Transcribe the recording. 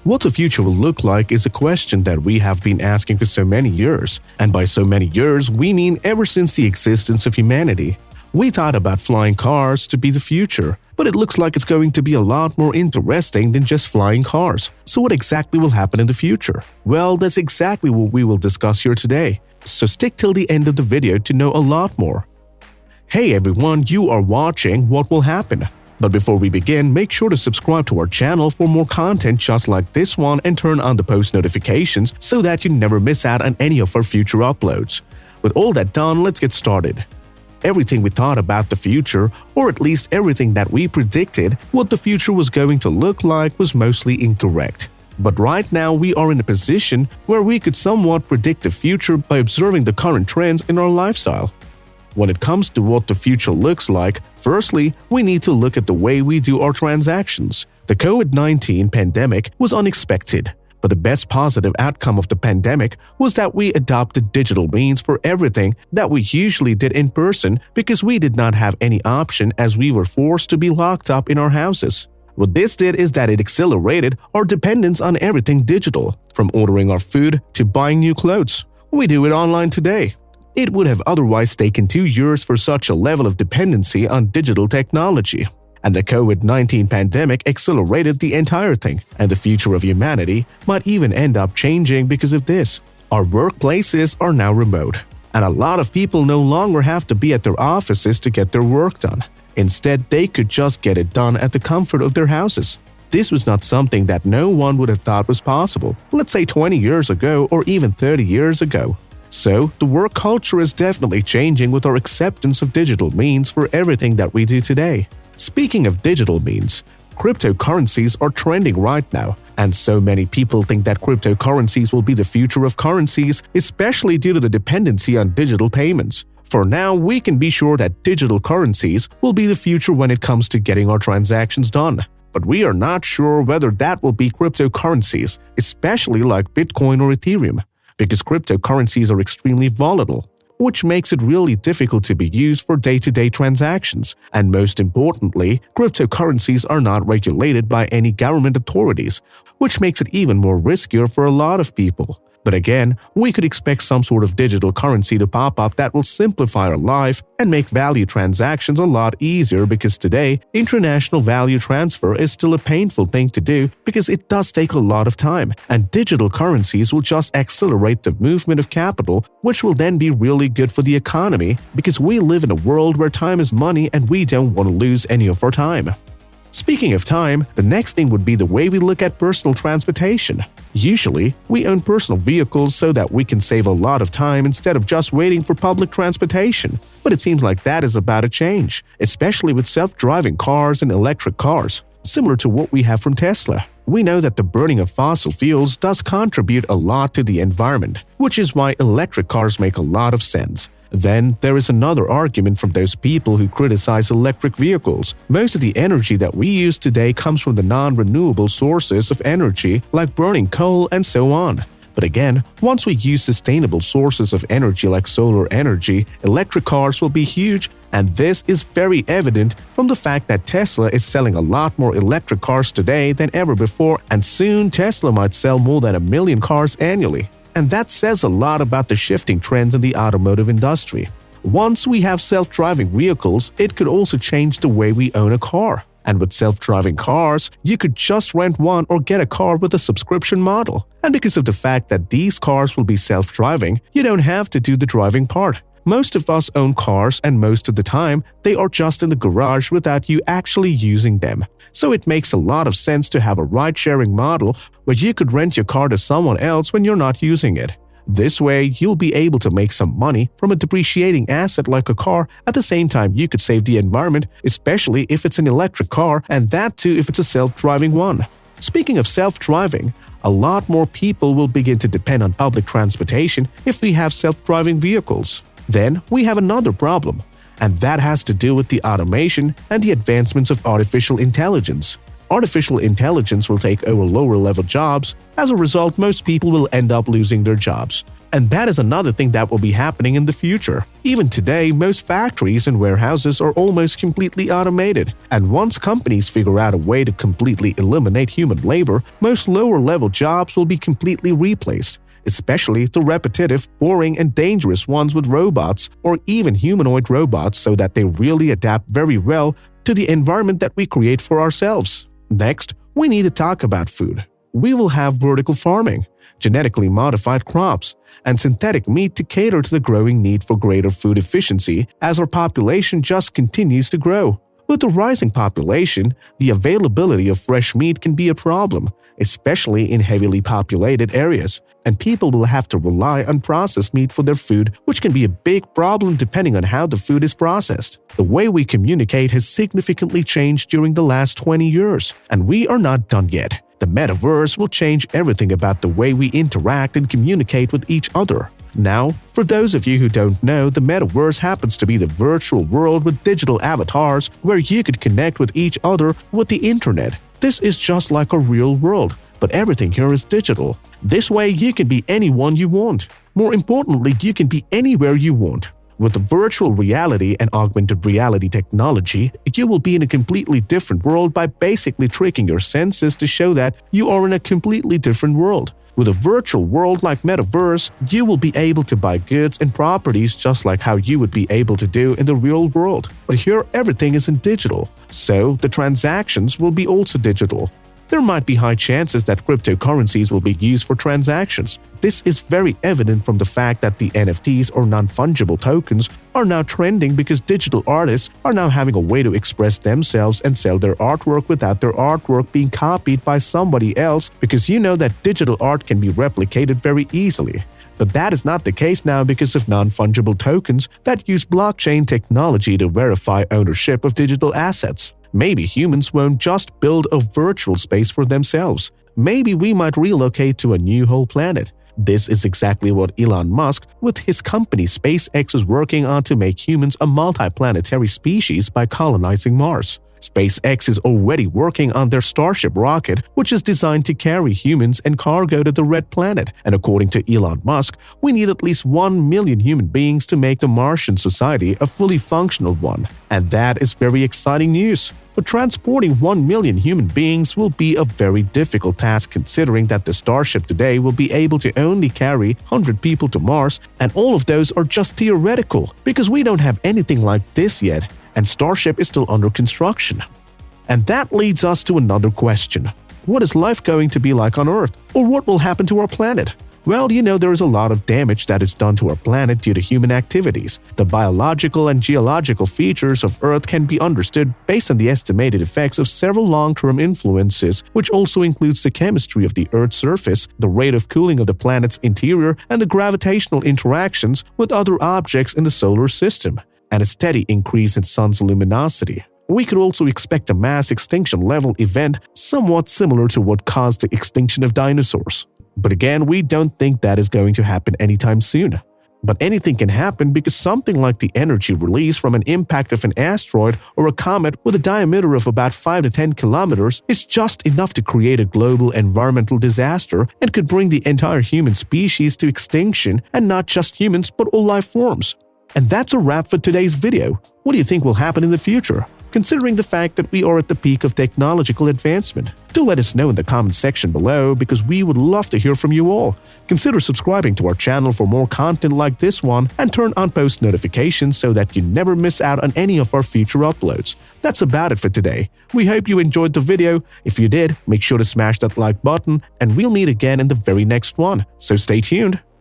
What the future will look like is a question that we have been asking for so many years, and by so many years, we mean ever since the existence of humanity. We thought about flying cars to be the future, but it looks like it's going to be a lot more interesting than just flying cars. So what exactly will happen in the future? Well, that's exactly what we will discuss here today. So stick till the end of the video to know a lot more. Hey everyone, you are watching What Will Happen. But before we begin, make sure to subscribe to our channel for more content just like this one and turn on the post notifications so that you never miss out on any of our future uploads. With all that done, let's get started. Everything we thought about the future, or at least everything that we predicted what the future was going to look like, was mostly incorrect. But right now we are in a position where we could somewhat predict the future by observing the current trends in our lifestyle. When it comes to what the future looks like, firstly, we need to look at the way we do our transactions. The COVID-19 pandemic was unexpected, but the best positive outcome of the pandemic was that we adopted digital means for everything that we usually did in person because we did not have any option as we were forced to be locked up in our houses. What this did is that it accelerated our dependence on everything digital, from ordering our food to buying new clothes. We do it online today. It would have otherwise taken 2 years for such a level of dependency on digital technology. And the COVID-19 pandemic accelerated the entire thing, and the future of humanity might even end up changing because of this. Our workplaces are now remote, and a lot of people no longer have to be at their offices to get their work done. Instead, they could just get it done at the comfort of their houses. This was not something that no one would have thought was possible, let's say 20 years ago or even 30 years ago. So, the work culture is definitely changing with our acceptance of digital means for everything that we do today. Speaking of digital means, cryptocurrencies are trending right now, and so many people think that cryptocurrencies will be the future of currencies, especially due to the dependency on digital payments. For now, we can be sure that digital currencies will be the future when it comes to getting our transactions done. But we are not sure whether that will be cryptocurrencies, especially like Bitcoin or Ethereum, because cryptocurrencies are extremely volatile, which makes it really difficult to be used for day-to-day transactions. And most importantly, cryptocurrencies are not regulated by any government authorities, which makes it even more riskier for a lot of people. But again, we could expect some sort of digital currency to pop up that will simplify our life and make value transactions a lot easier, because today, international value transfer is still a painful thing to do because it does take a lot of time, and digital currencies will just accelerate the movement of capital, which will then be really good for the economy because we live in a world where time is money and we don't want to lose any of our time. Speaking of time, the next thing would be the way we look at personal transportation. Usually, we own personal vehicles so that we can save a lot of time instead of just waiting for public transportation. But it seems like that is about to change, especially with self-driving cars and electric cars, similar to what we have from Tesla. We know that the burning of fossil fuels does contribute a lot to the environment, which is why electric cars make a lot of sense. Then, there is another argument from those people who criticize electric vehicles. Most of the energy that we use today comes from the non-renewable sources of energy like burning coal and so on. But again, once we use sustainable sources of energy like solar energy, electric cars will be huge, and this is very evident from the fact that Tesla is selling a lot more electric cars today than ever before, and soon Tesla might sell more than 1 million cars annually. And that says a lot about the shifting trends in the automotive industry. Once we have self-driving vehicles, it could also change the way we own a car. And with self-driving cars, you could just rent one or get a car with a subscription model. And because of the fact that these cars will be self-driving, you don't have to do the driving part. Most of us own cars, and most of the time, they are just in the garage without you actually using them. So it makes a lot of sense to have a ride-sharing model where you could rent your car to someone else when you're not using it. This way, you'll be able to make some money from a depreciating asset like a car. At the same time, you could save the environment, especially if it's an electric car, and that too if it's a self-driving one. Speaking of self-driving, a lot more people will begin to depend on public transportation if we have self-driving vehicles. Then we have another problem, and that has to do with the automation and the advancements of artificial intelligence. Artificial intelligence will take over lower-level jobs. As a result, most people will end up losing their jobs. And that is another thing that will be happening in the future. Even today, most factories and warehouses are almost completely automated. And once companies figure out a way to completely eliminate human labor, most lower-level jobs will be completely replaced, especially the repetitive, boring, and dangerous ones with robots or even humanoid robots, so that they really adapt very well to the environment that we create for ourselves. Next, we need to talk about food. We will have vertical farming, genetically modified crops, and synthetic meat to cater to the growing need for greater food efficiency as our population just continues to grow. With the rising population, the availability of fresh meat can be a problem, especially in heavily populated areas, and people will have to rely on processed meat for their food, which can be a big problem depending on how the food is processed. The way we communicate has significantly changed during the last 20 years, and we are not done yet. The metaverse will change everything about the way we interact and communicate with each other. Now, for those of you who don't know, the metaverse happens to be the virtual world with digital avatars where you could connect with each other with the internet. This is just like a real world, but everything here is digital. This way, you can be anyone you want. More importantly, you can be anywhere you want. With the virtual reality and augmented reality technology, you will be in a completely different world by basically tricking your senses to show that you are in a completely different world. With a virtual world like Metaverse, you will be able to buy goods and properties just like how you would be able to do in the real world. But here, everything is in digital, so the transactions will be also digital. There might be high chances that cryptocurrencies will be used for transactions. This is very evident from the fact that the NFTs or non-fungible tokens are now trending because digital artists are now having a way to express themselves and sell their artwork without their artwork being copied by somebody else, because you know that digital art can be replicated very easily. But that is not the case now because of non-fungible tokens that use blockchain technology to verify ownership of digital assets. Maybe humans won't just build a virtual space for themselves. Maybe we might relocate to a new whole planet. This is exactly what Elon Musk with his company SpaceX is working on, to make humans a multiplanetary species by colonizing Mars. SpaceX is already working on their Starship rocket, which is designed to carry humans and cargo to the Red Planet. And according to Elon Musk, we need at least 1 million human beings to make the Martian society a fully functional one. And that is very exciting news. But transporting 1 million human beings will be a very difficult task, considering that the Starship today will be able to only carry 100 people to Mars, and all of those are just theoretical because we don't have anything like this yet, and Starship is still under construction. And that leads us to another question. What is life going to be like on Earth? Or what will happen to our planet? Well, you know, there is a lot of damage that is done to our planet due to human activities. The biological and geological features of Earth can be understood based on the estimated effects of several long-term influences, which also includes the chemistry of the Earth's surface, the rate of cooling of the planet's interior, and the gravitational interactions with other objects in the solar system, and a steady increase in Sun's luminosity. We could also expect a mass extinction level event somewhat similar to what caused the extinction of dinosaurs. But again, we don't think that is going to happen anytime soon. But anything can happen because something like the energy released from an impact of an asteroid or a comet with a diameter of about 5 to 10 kilometers is just enough to create a global environmental disaster and could bring the entire human species to extinction, and not just humans but all life forms. And that's a wrap for today's video. What do you think will happen in the future, considering the fact that we are at the peak of technological advancement? Do let us know in the comment section below, because we would love to hear from you all. Consider subscribing to our channel for more content like this one, and turn on post notifications so that you never miss out on any of our future uploads. That's about it for today. We hope you enjoyed the video. If you did, make sure to smash that like button, and we'll meet again in the very next one. So stay tuned.